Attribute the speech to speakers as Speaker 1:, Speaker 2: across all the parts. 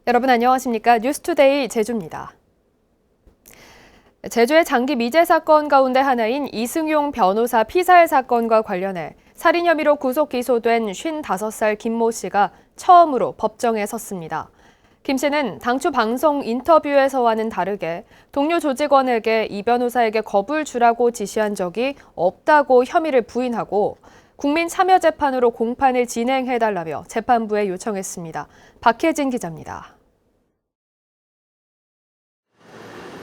Speaker 1: 여러분 안녕하십니까? 뉴스투데이 제주입니다. 제주의 장기 미제 사건 가운데 하나인 이승용 변호사 피살 사건과 관련해 살인 혐의로 구속 기소된 55살 김모 씨가 처음으로 법정에 섰습니다. 김 씨는 당초 방송 인터뷰에서와는 다르게 동료 조직원에게 이 변호사에게 겁을 주라고 지시한 적이 없다고 혐의를 부인하고 국민참여재판으로 공판을 진행해달라며 재판부에 요청했습니다. 박혜진 기자입니다.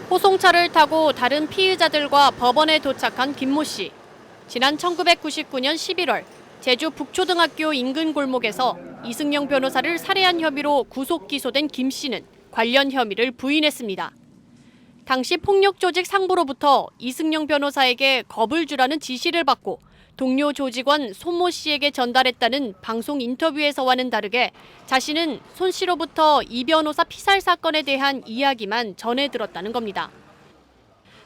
Speaker 2: 호송차를 타고 다른 피의자들과 법원에 도착한 김모 씨. 지난 1999년 11월 제주 북초등학교 인근 골목에서 이승용 변호사를 살해한 혐의로 구속 기소된 김 씨는 관련 혐의를 부인했습니다. 당시 폭력 조직 상부로부터 이승용 변호사에게 겁을 주라는 지시를 받고 동료 조직원 손모 씨에게 전달했다는 방송 인터뷰에서와는 다르게 자신은 손 씨로부터 이 변호사 피살 사건에 대한 이야기만 전해 들었다는 겁니다.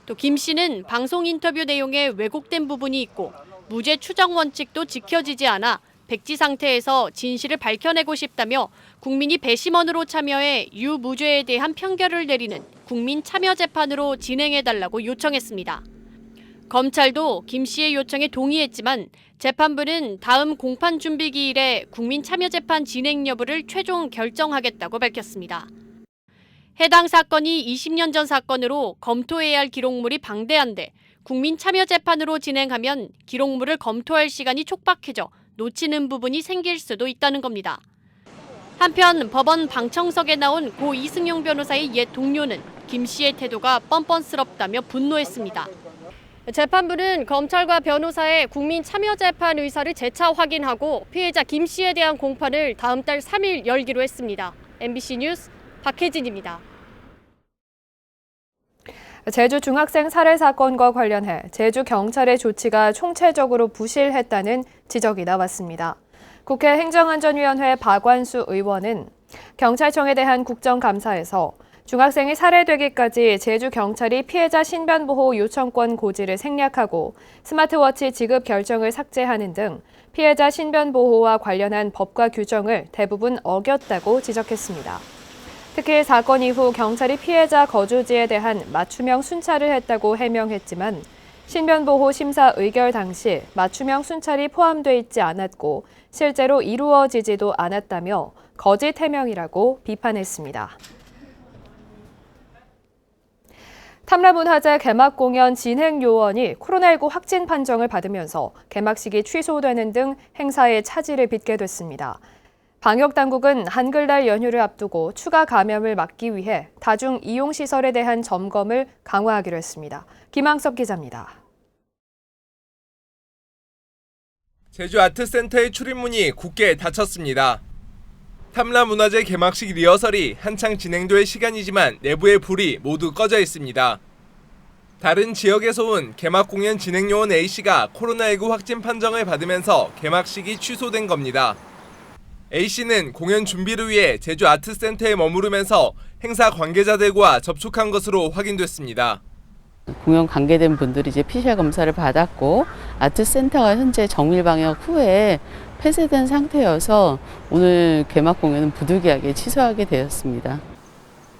Speaker 2: 또 김 씨는 방송 인터뷰 내용에 왜곡된 부분이 있고 무죄 추정 원칙도 지켜지지 않아 백지 상태에서 진실을 밝혀내고 싶다며 국민이 배심원으로 참여해 유무죄에 대한 판결을 내리는 국민참여재판으로 진행해달라고 요청했습니다. 검찰도 김 씨의 요청에 동의했지만 재판부는 다음 공판 준비 기일에 국민참여재판 진행 여부를 최종 결정하겠다고 밝혔습니다. 해당 사건이 20년 전 사건으로 검토해야 할 기록물이 방대한데 국민참여재판으로 진행하면 기록물을 검토할 시간이 촉박해져 놓치는 부분이 생길 수도 있다는 겁니다. 한편 법원 방청석에 나온 고 이승용 변호사의 옛 동료는 김 씨의 태도가 뻔뻔스럽다며 분노했습니다. 재판부는 검찰과 변호사의 국민참여재판 의사를 재차 확인하고 피해자 김 씨에 대한 공판을 다음 달 3일 열기로 했습니다. MBC 뉴스 박혜진입니다.
Speaker 1: 제주 중학생 살해 사건과 관련해 제주 경찰의 조치가 총체적으로 부실했다는 지적이 나왔습니다. 국회 행정안전위원회 박완수 의원은 경찰청에 대한 국정감사에서 중학생이 살해되기까지 제주 경찰이 피해자 신변보호 요청권 고지를 생략하고 스마트워치 지급 결정을 삭제하는 등 피해자 신변보호와 관련한 법과 규정을 대부분 어겼다고 지적했습니다. 특히 사건 이후 경찰이 피해자 거주지에 대한 맞춤형 순찰을 했다고 해명했지만 신변보호 심사 의결 당시 맞춤형 순찰이 포함돼 있지 않았고 실제로 이루어지지도 않았다며 거짓 해명이라고 비판했습니다. 탐라문화제 개막 공연 진행 요원이 코로나19 확진 판정을 받으면서 개막식이 취소되는 등 행사에 차질을 빚게 됐습니다. 방역당국은 한글날 연휴를 앞두고 추가 감염을 막기 위해 다중 이용시설에 대한 점검을 강화하기로 했습니다. 김항석 기자입니다.
Speaker 3: 제주 아트센터의 출입문이 굳게 닫혔습니다. 탐라문화제 개막식 리허설이 한창 진행될 시간이지만 내부의 불이 모두 꺼져 있습니다. 다른 지역에서 온 개막 공연 진행요원 A씨가 코로나19 확진 판정을 받으면서 개막식이 취소된 겁니다. A씨는 공연 준비를 위해 제주 아트센터에 머무르면서 행사 관계자들과 접촉한 것으로 확인됐습니다.
Speaker 4: 공연 관계된 분들이 이제 PCR 검사를 받았고 아트센터가 현재 정밀 방역 후에 폐쇄된 상태여서 오늘 개막 공연은 부득이하게 취소하게 되었습니다.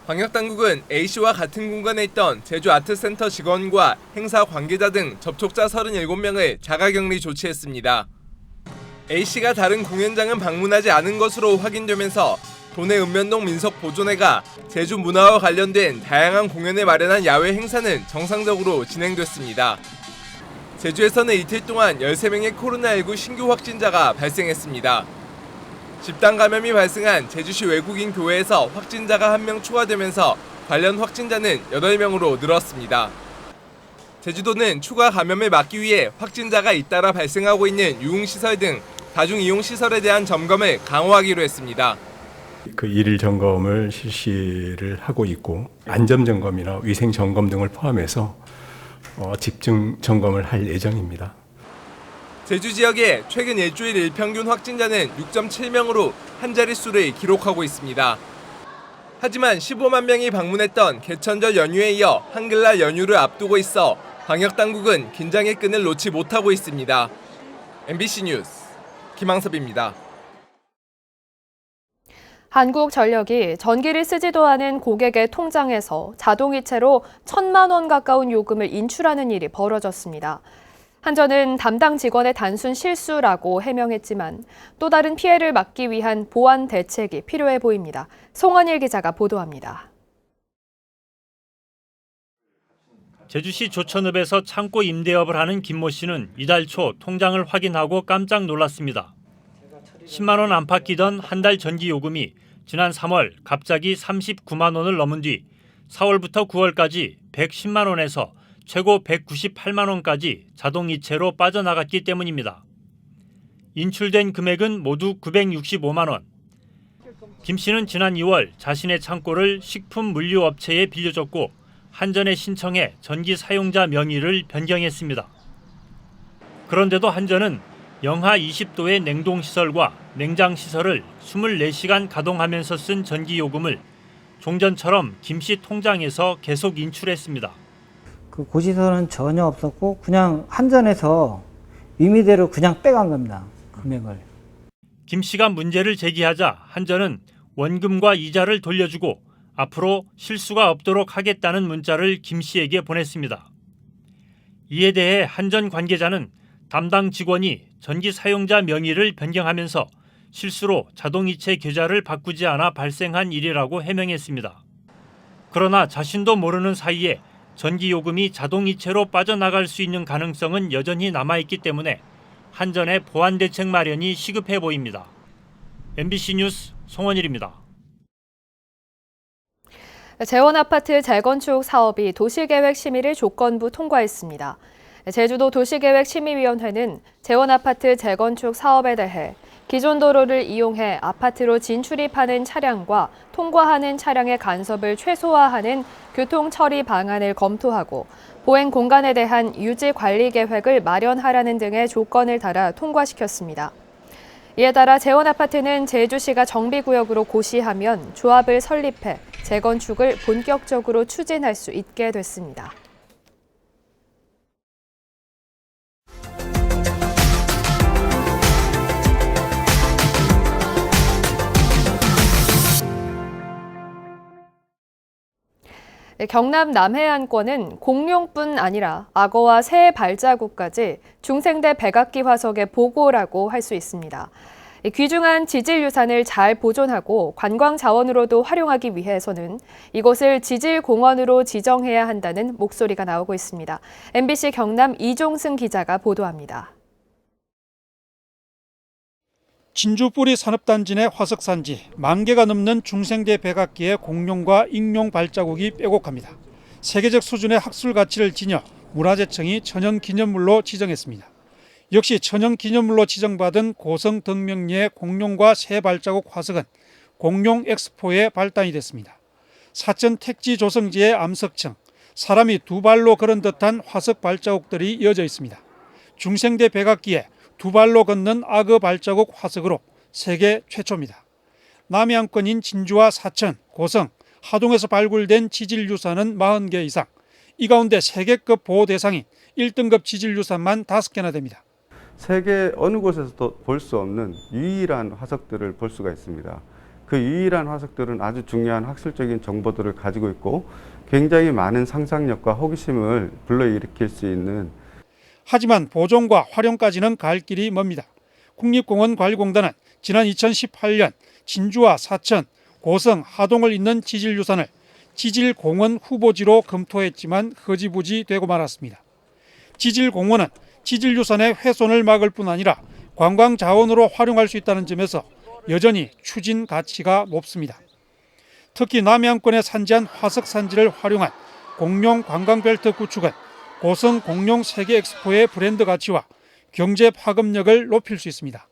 Speaker 3: 방역당국은 A씨와 같은 공간에 있던 제주 아트센터 직원과 행사 관계자 등 접촉자 37명을 자가격리 조치했습니다. A씨가 다른 공연장은 방문하지 않은 것으로 확인되면서 도내 읍면동 민속보존회가 제주 문화와 관련된 다양한 공연을 마련한 야외 행사는 정상적으로 진행됐습니다. 제주에서는 이틀 동안 13명의 코로나19 신규 확진자가 발생했습니다. 집단 감염이 발생한 제주시 외국인 교회에서 확진자가 1명 추가되면서 관련 확진자는 8명으로 늘었습니다. 제주도는 추가 감염을 막기 위해 확진자가 잇따라 발생하고 있는 유흥시설 등 다중이용시설에 대한 점검을 강화하기로 했습니다.
Speaker 5: 그 일일 점검을 실시를 하고 있고 안전점검이나 위생점검 등을 포함해서 집중 점검을 할 예정입니다.
Speaker 3: 제주 지역의 최근 일주일 일평균 확진자는 6.7명으로 한 자릿수를 기록하고 있습니다. 하지만 15만 명이 방문했던 개천절 연휴에 이어 한글날 연휴를 앞두고 있어 방역당국은 긴장의 끈을 놓지 못하고 있습니다. MBC 뉴스 김항섭입니다.
Speaker 1: 한국전력이 전기를 쓰지도 않은 고객의 통장에서 자동이체로 1,000만 원 가까운 요금을 인출하는 일이 벌어졌습니다. 한전은 담당 직원의 단순 실수라고 해명했지만 또 다른 피해를 막기 위한 보완 대책이 필요해 보입니다. 송원일 기자가 보도합니다.
Speaker 6: 제주시 조천읍에서 창고 임대업을 하는 김모 씨는 이달 초 통장을 확인하고 깜짝 놀랐습니다. 10만 원 안팎 끼던 한 달 전기 요금이 지난 3월 갑자기 39만 원을 넘은 뒤 4월부터 9월까지 110만 원에서 최고 198만 원까지 자동이체로 빠져나갔기 때문입니다. 인출된 금액은 모두 965만 원. 김 씨는 지난 2월 자신의 창고를 식품 물류 업체에 빌려줬고 한전에 신청해 전기 사용자 명의를 변경했습니다. 그런데도 한전은 영하 20도의 냉동시설과 냉장시설을 24시간 가동하면서 쓴 전기요금을 종전처럼 김 씨 통장에서 계속 인출했습니다.
Speaker 7: 그 고지서는 전혀 없었고 그냥 한전에서 임의대로 그냥 빼간 겁니다. 금액을.
Speaker 6: 김 씨가 문제를 제기하자 한전은 원금과 이자를 돌려주고 앞으로 실수가 없도록 하겠다는 문자를 김 씨에게 보냈습니다. 이에 대해 한전 관계자는 담당 직원이 전기 사용자 명의를 변경하면서 실수로 자동이체 계좌를 바꾸지 않아 발생한 일이라고 해명했습니다. 그러나 자신도 모르는 사이에 전기요금이 자동이체로 빠져나갈 수 있는 가능성은 여전히 남아있기 때문에 한전의 보완 대책 마련이 시급해 보입니다. MBC 뉴스 송원일입니다.
Speaker 1: 재원아파트 재건축 사업이 도시계획 심의를 조건부 통과했습니다. 제주도 도시계획심의위원회는 재원아파트 재건축 사업에 대해 기존 도로를 이용해 아파트로 진출입하는 차량과 통과하는 차량의 간섭을 최소화하는 교통처리 방안을 검토하고 보행 공간에 대한 유지 관리 계획을 마련하라는 등의 조건을 달아 통과시켰습니다. 이에 따라 재원아파트는 제주시가 정비구역으로 고시하면 조합을 설립해 재건축을 본격적으로 추진할 수 있게 됐습니다. 경남 남해안권은 공룡뿐 아니라 악어와 새의 발자국까지 중생대 백악기 화석의 보고라고 할 수 있습니다. 귀중한 지질유산을 잘 보존하고 관광 자원으로도 활용하기 위해서는 이곳을 지질공원으로 지정해야 한다는 목소리가 나오고 있습니다. MBC 경남 이종승 기자가 보도합니다.
Speaker 8: 진주 뿌리 산업단지 내 화석산지 10,000개가 넘는 중생대 백악기의 공룡과 익룡 발자국이 빼곡합니다. 세계적 수준의 학술 가치를 지녀 문화재청이 천연기념물로 지정했습니다. 역시 천연기념물로 지정받은 고성 덕명리의 공룡과 새 발자국 화석은 공룡 엑스포에 발단이 됐습니다. 사천 택지 조성지의 암석층, 사람이 두 발로 걸은 듯한 화석 발자국들이 이어져 있습니다. 중생대 백악기에 두 발로 걷는 악어 발자국 화석으로 세계 최초입니다. 남해안권인 진주와 사천, 고성, 하동에서 발굴된 지질유산은 40개 이상, 이 가운데 세계급 보호 대상인 1등급 지질유산만 5개나 됩니다.
Speaker 9: 세계 어느 곳에서도 볼 수 없는 유일한 화석들을 볼 수가 있습니다. 그 유일한 화석들은 아주 중요한 학술적인 정보들을 가지고 있고 굉장히 많은 상상력과 호기심을 불러일으킬 수 있는,
Speaker 8: 하지만 보존과 활용까지는 갈 길이 멉니다. 국립공원관리공단은 지난 2018년 진주와 사천, 고성, 하동을 잇는 지질유산을 지질공원 후보지로 검토했지만 흐지부지 되고 말았습니다. 지질공원은 지질유산의 훼손을 막을 뿐 아니라 관광자원으로 활용할 수 있다는 점에서 여전히 추진 가치가 높습니다. 특히 남해안권에 산지한 화석산지를 활용한 공룡 관광벨트 구축은 고성 공룡 세계 엑스포의 브랜드 가치와 경제 파급력을 높일 수 있습니다.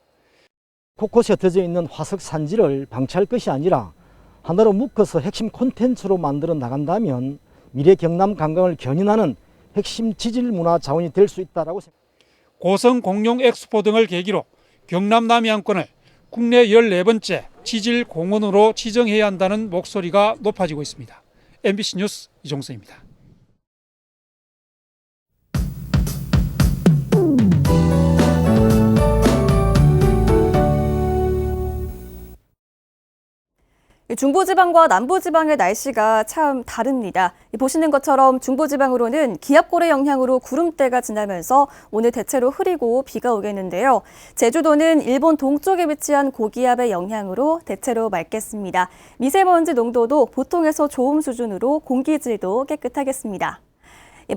Speaker 10: 곳곳에 흩어져 있는 화석 산지를 방치할 것이 아니라 하나로 묶어서 핵심 콘텐츠로 만들어 나간다면 미래 경남 관광을 견인하는 핵심 지질 문화 자원이 될 수 있다라고 생각합니다.
Speaker 8: 고성 공룡 엑스포 등을 계기로 경남 남해안권을 국내 14번째 지질 공원으로 지정해야 한다는 목소리가 높아지고 있습니다. MBC 뉴스 이종서입니다.
Speaker 11: 중부지방과 남부지방의 날씨가 참 다릅니다. 보시는 것처럼 중부지방으로는 기압골의 영향으로 구름대가 지나면서 오늘 대체로 흐리고 비가 오겠는데요. 제주도는 일본 동쪽에 위치한 고기압의 영향으로 대체로 맑겠습니다. 미세먼지 농도도 보통에서 좋음 수준으로 공기질도 깨끗하겠습니다.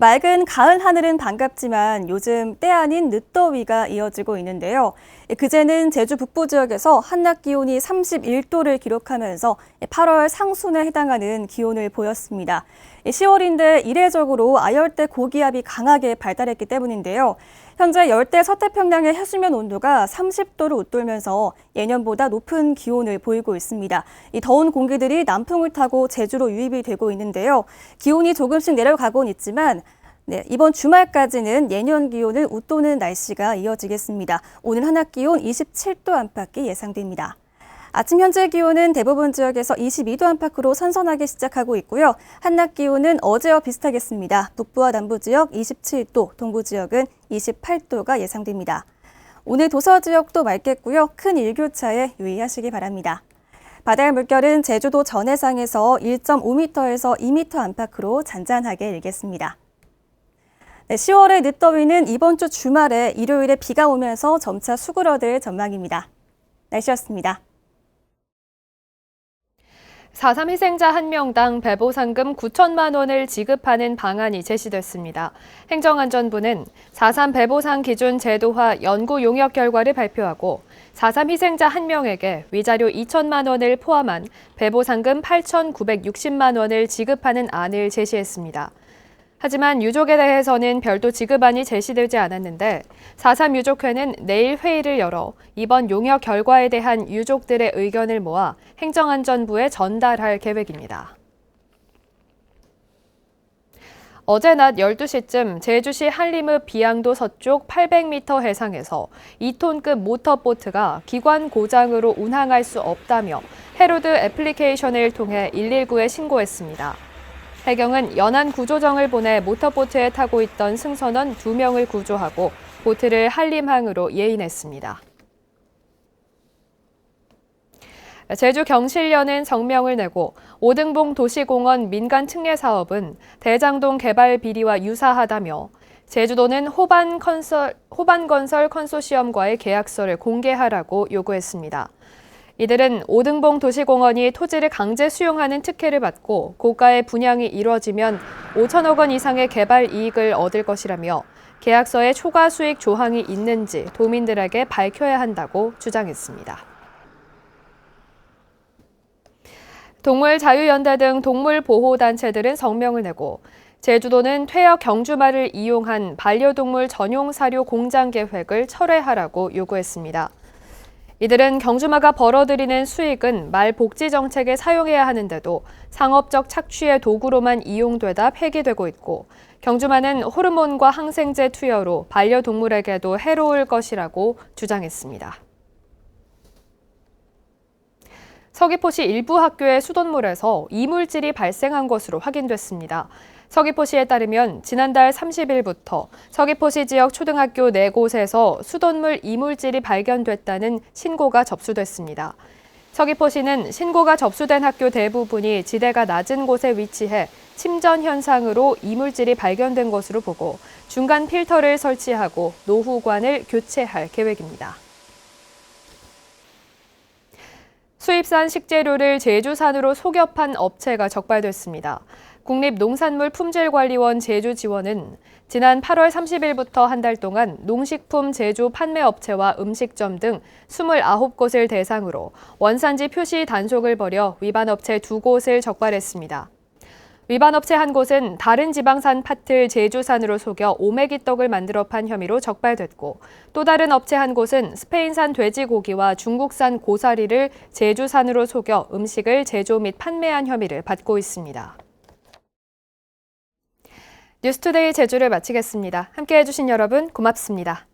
Speaker 11: 맑은 가을 하늘은 반갑지만 요즘 때 아닌 늦더위가 이어지고 있는데요. 그제는 제주 북부 지역에서 한낮 기온이 31도를 기록하면서 8월 상순에 해당하는 기온을 보였습니다. 10월인데 이례적으로 아열대 고기압이 강하게 발달했기 때문인데요. 현재 열대 서태평양의 해수면 온도가 30도를 웃돌면서 예년보다 높은 기온을 보이고 있습니다. 이 더운 공기들이 남풍을 타고 제주로 유입이 되고 있는데요. 기온이 조금씩 내려가곤 있지만 이번 주말까지는 예년 기온을 웃도는 날씨가 이어지겠습니다. 오늘 한낮 기온 27도 안팎이 예상됩니다. 아침 현재 기온은 대부분 지역에서 22도 안팎으로 선선하게 시작하고 있고요. 한낮 기온은 어제와 비슷하겠습니다. 북부와 남부 지역 27도, 동부 지역은 28도가 예상됩니다. 오늘 도서 지역도 맑겠고요. 큰 일교차에 유의하시기 바랍니다. 바다의 물결은 제주도 전해상에서 1.5m에서 2m 안팎으로 잔잔하게 일겠습니다. 10월의 늦더위는 이번 주 주말에 일요일에 비가 오면서 점차 수그러들 전망입니다. 날씨였습니다.
Speaker 1: 4.3 희생자 1명당 배보상금 9천만 원을 지급하는 방안이 제시됐습니다. 행정안전부는 4.3 배보상 기준 제도화 연구 용역 결과를 발표하고 4.3 희생자 1명에게 위자료 2천만 원을 포함한 배보상금 8,960만 원을 지급하는 안을 제시했습니다. 하지만 유족에 대해서는 별도 지급안이 제시되지 않았는데 4.3 유족회는 내일 회의를 열어 이번 용역 결과에 대한 유족들의 의견을 모아 행정안전부에 전달할 계획입니다. 어제 낮 12시쯤 제주시 한림읍 비양도 서쪽 800m 해상에서 2톤급 모터보트가 기관 고장으로 운항할 수 없다며 해로드 애플리케이션을 통해 119에 신고했습니다. 해경은 연안 구조정을 보내 모터보트에 타고 있던 승선원 2명을 구조하고 보트를 한림항으로 예인했습니다. 제주 경실련은 성명을 내고 오등봉 도시공원 민간 특례 사업은 대장동 개발 비리와 유사하다며 제주도는 호반건설 컨소시엄과의 계약서를 공개하라고 요구했습니다. 이들은 오등봉 도시공원이 토지를 강제 수용하는 특혜를 받고 고가의 분양이 이뤄지면 5천억 원 이상의 개발 이익을 얻을 것이라며 계약서에 초과 수익 조항이 있는지 도민들에게 밝혀야 한다고 주장했습니다. 동물자유연대 등 동물보호단체들은 성명을 내고 제주도는 퇴역 경주마를 이용한 반려동물 전용 사료 공장 계획을 철회하라고 요구했습니다. 이들은 경주마가 벌어들이는 수익은 말 복지 정책에 사용해야 하는데도 상업적 착취의 도구로만 이용되다 폐기되고 있고 경주마는 호르몬과 항생제 투여로 반려동물에게도 해로울 것이라고 주장했습니다. 서귀포시 일부 학교의 수돗물에서 이물질이 발생한 것으로 확인됐습니다. 서귀포시에 따르면 지난달 30일부터 서귀포시 지역 초등학교 4곳에서 수돗물 이물질이 발견됐다는 신고가 접수됐습니다. 서귀포시는 신고가 접수된 학교 대부분이 지대가 낮은 곳에 위치해 침전 현상으로 이물질이 발견된 것으로 보고 중간 필터를 설치하고 노후관을 교체할 계획입니다. 수입산 식재료를 제주산으로 속여 판 업체가 적발됐습니다. 국립농산물품질관리원 제주지원은 지난 8월 30일부터 한 달 동안 농식품 제조 판매업체와 음식점 등 29곳을 대상으로 원산지 표시 단속을 벌여 위반업체 2곳을 적발했습니다. 위반업체 한 곳은 다른 지방산 팥을 제주산으로 속여 오메기떡을 만들어 판 혐의로 적발됐고 또 다른 업체 한 곳은 스페인산 돼지고기와 중국산 고사리를 제주산으로 속여 음식을 제조 및 판매한 혐의를 받고 있습니다. 뉴스투데이 제주를 마치겠습니다. 함께해 주신 여러분 고맙습니다.